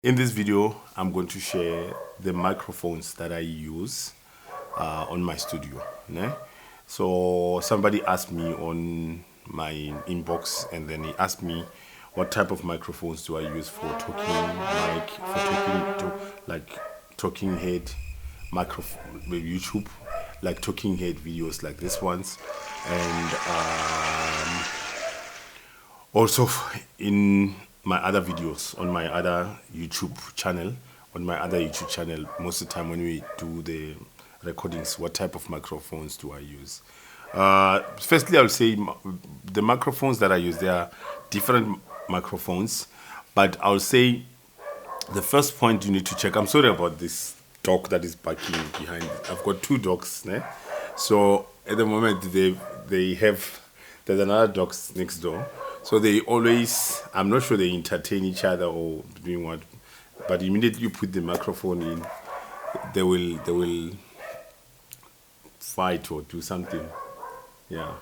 In this video, I'm going to share the microphones that I use on my studio. Ne? So somebody asked me on my inbox, and then he asked me what type of microphones do I use for talking mic, for talking to like talking head microphone, YouTube, like talking head videos like this ones, and also in my other videos on my other YouTube channel, most of the time when we do the recordings, what type of microphones do I use? Firstly, I'll say the microphones that I use, they are different microphones, but I'll say the first point you need to check. I'm sorry about this dog that is barking behind. I've got two dogs, ne? So at the moment they have there's another dog next door. So they always, I'm not sure they entertain each other or doing what, but immediately you put the microphone in, they will fight or do something. Yeah.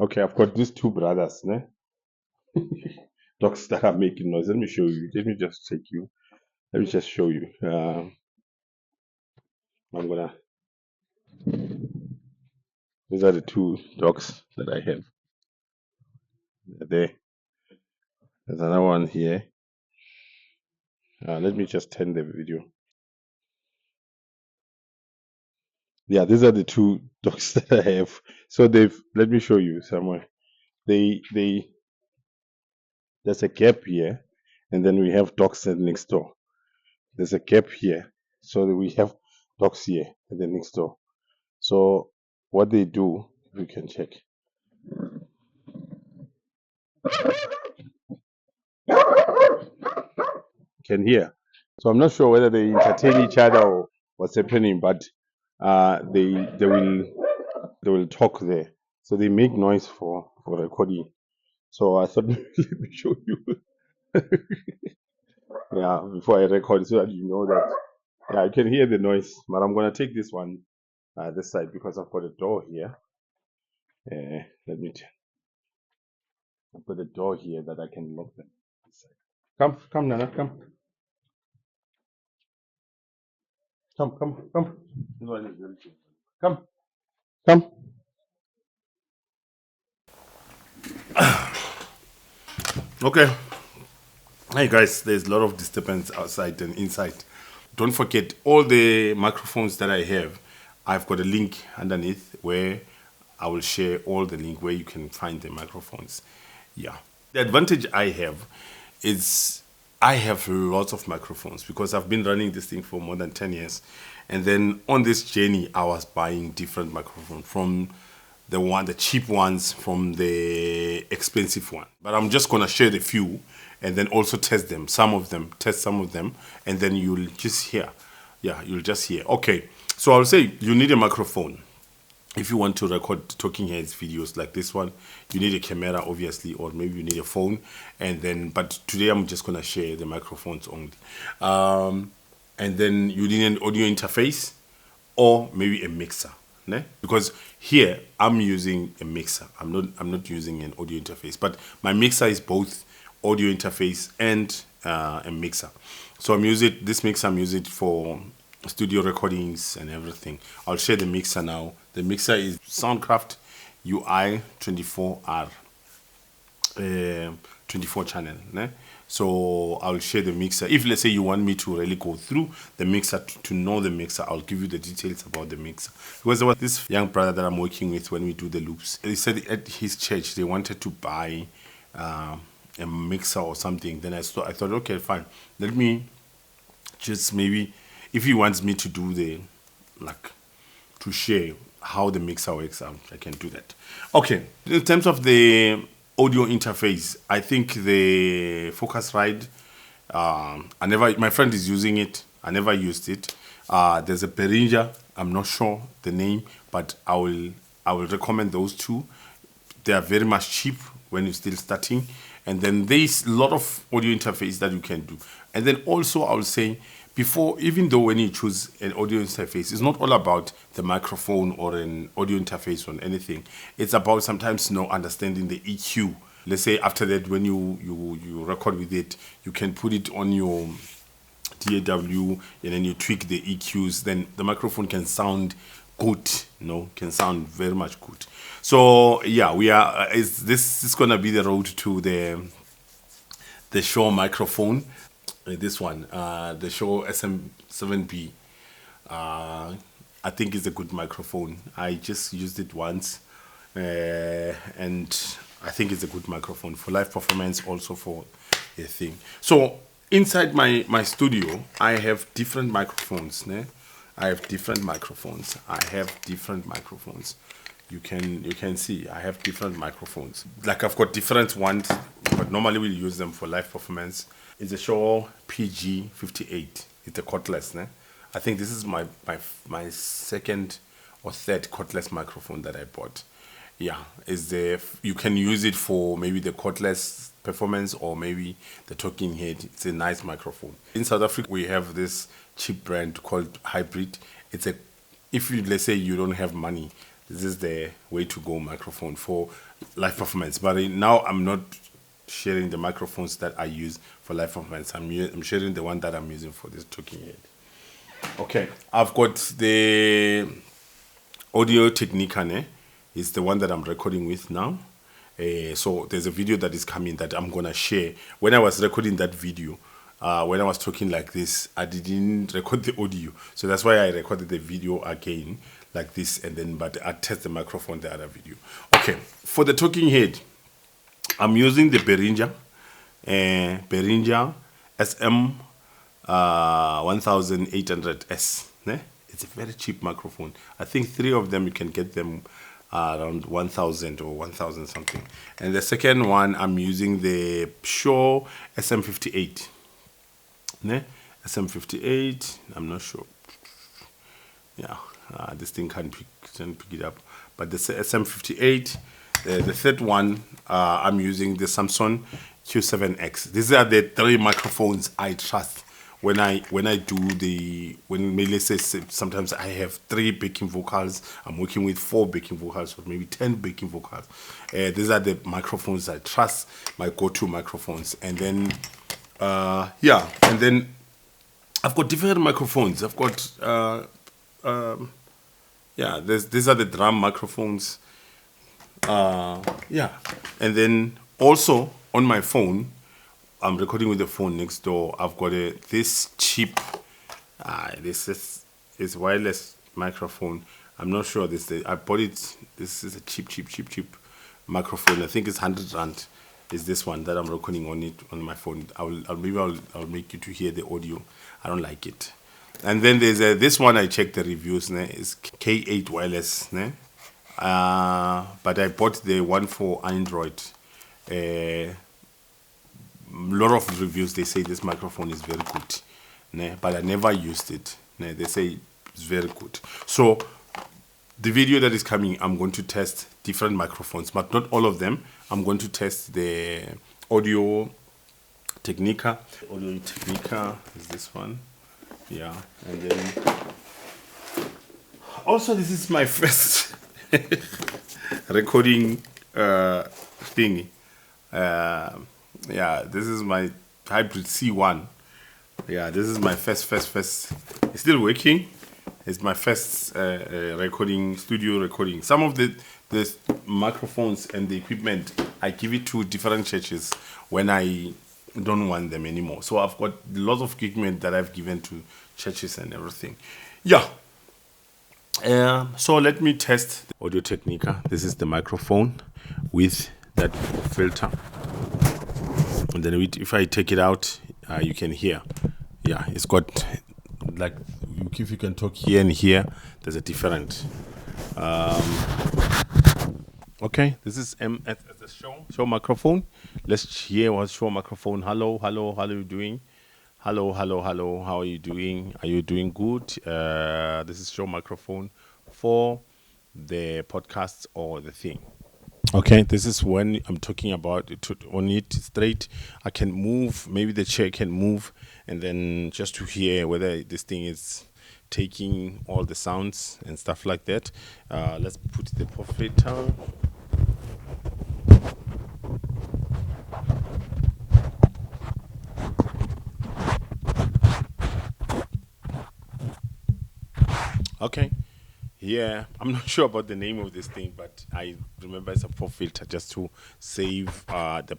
Okay, I've got these two brothers, ne? Dogs that are making noise. Let me show you. Let me just take you. Let me just show you. I'm gonna. These are the two dogs that I have. There. There's another one here. Let me just turn the video. Yeah, these are the two dogs that I have. So they've. Let me show you somewhere. They. There's a gap here, and then we have dogs next door. There's a gap here, so we have dogs here and then next door. So what they do, we can check. Can hear. So I'm not sure whether they entertain each other or what's happening, but they will talk there. So they make noise for recording. So I thought let me show you. Yeah, before I record so that you know that. Yeah, I can hear the noise, but I'm gonna take this one this side because I've got a door here. Let me. I've got a door here that I can lock them. This side. Come, Nana, come. This one is very good. Come. Okay. Hey guys, there's a lot of disturbance outside and inside. Don't forget all the microphones that I have. I've got a link underneath where I will share all the link where you can find the microphones. Yeah. The advantage I have is I have lots of microphones because I've been running this thing for more than 10 years. And then on this journey, I was buying different microphones from the cheap ones from the expensive one. But I'm just gonna share the few and then also test some of them, and then you'll just hear. Yeah, you'll just hear. Okay, so I'll say you need a microphone. If you want to record talking heads videos like this one, you need a camera, obviously, or maybe you need a phone. And then, but today I'm just gonna share the microphones only. And then you need an audio interface or maybe a mixer. Ne? Because here I'm using a mixer. I'm not using an audio interface, but my mixer is both audio interface and a mixer. So I'm using this mixer. I'm using it for studio recordings and everything. I'll share the mixer now. The mixer is Soundcraft UI 24R. 24 channel. Ne? So I'll share the mixer. If let's say you want me to really go through the mixer to know the mixer, I'll give you the details about the mixer. Because there was this young brother that I'm working with when we do the loops. He said at his church they wanted to buy a mixer or something. Then I thought, okay, fine. Let me just maybe, if he wants me to do to share how the mixer works out, I can do that. Okay, in terms of the audio interface, I think the Focusrite, my friend is using it. I never used it. There's a Behringer, I'm not sure the name, but I will recommend those two. They are very much cheap when you're still starting. And then there's a lot of audio interface that you can do. And then also I will say, even though when you choose an audio interface, it's not all about the microphone or an audio interface or anything. It's about sometimes understanding the EQ let's say after that, when you record with it, you can put it on your DAW, and then you tweak the EQs, then the microphone can sound good, can sound very much good. So yeah, we are this is gonna be the road to the Shure microphone. This one, the Shure SM7B. I think it's a good microphone. I just used it once, and I think it's a good microphone for live performance, also for a thing. So inside my studio, I have different microphones. I have different microphones. You can see I have different microphones. Like I've got different ones, but normally we use them for live performance. It's a Shure PG58. It's a cordless. I think this is my second or third cordless microphone that I bought. Yeah, you can use it for maybe the cordless performance or maybe the talking head. It's a nice microphone. In South Africa, we have this cheap brand called Hybrid. If you, let's say you don't have money, this is the way to go microphone for live performance. But now I'm not sharing the microphones that I use for live performance. I'm sharing the one that I'm using for this talking head. Okay, I've got the Audio Technica. It's the one that I'm recording with now. So there's a video that is coming that I'm gonna share. When I was recording that video, when I was talking like this, I didn't record the audio, so that's why I recorded the video again like this, and then but I test the microphone the other video. Okay, for the talking head, I'm using the Behringer SM 1800S. It's a very cheap microphone. I think 3 of them you can get them around 1,000 or 1,000 something. And the second one, I'm using the Shure SM58. SM58. I'm not sure. Yeah, this thing can't pick it up. But the SM58. The third one, I'm using the Samsung Q7X. These are the 3 microphones I trust when let's say sometimes I have 3 backing vocals. I'm working with 4 backing vocals or maybe 10 backing vocals. These are the microphones I trust, my go-to microphones. And then and then I've got different microphones. I've got these are the drum microphones. And then also on my phone, I'm recording with the phone next door. I've got this cheap, this is wireless microphone. I'm not sure I bought it. This is a cheap microphone. I think it's 100 rand. Is this one that I'm recording on my phone? I'll make you to hear the audio. I don't like it. And then there's this one. I checked the reviews. It's K8 wireless. But I bought the one for Android. Lot of reviews, they say this microphone is very good, but I never used it. They say it's very good. So the video that is coming, I'm going to test different microphones, but not all of them. I'm going to test the Audio Technica. Audio Technica is this one. Yeah, and then also this is my first recording thingy. This is my Hybrid C1. Yeah, this is my first. It's still working. It's my first studio recording. Some of the microphones and the equipment, I give it to different churches when I don't want them anymore. So I've got lots of equipment that I've given to churches and everything. Yeah. So let me test the Audio Technica. This is the microphone with that filter. And then if I take it out, you can hear. Yeah, it's got like, if you can talk here and here, there's a different. Okay, this is at the show microphone. Let's hear what's show microphone. Hello, how are you doing? Hello, how are you doing? Are you doing good? This is show microphone for the podcast or the thing. Okay, this is when I'm talking about it on it straight. I can move, maybe the chair can move, and then just to hear whether this thing is taking all the sounds and stuff like that. Let's put the filter. Okay. Yeah, I'm not sure about the name of this thing, but I remember it's a pop filter just to save the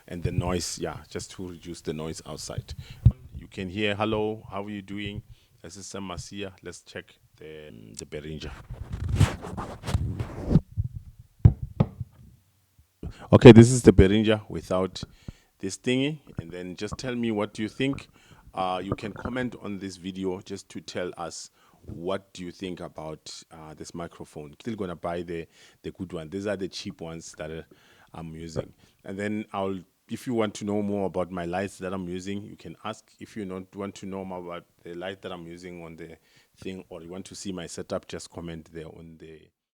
and the noise. Yeah, just to reduce the noise outside. You can hear, hello, how are you doing? This is Sam Masia. Let's check the Behringer. Okay, this is the Behringer without this thingy, and then just tell me what do you think. You can comment on this video just to tell us what do you think about this microphone. Still gonna buy the good one. These are the cheap ones that I'm using, and then if you want to know more about my lights that I'm using, you can ask. If you don't want to know more about the light that I'm using on the thing, or you want to see my setup, just comment there on the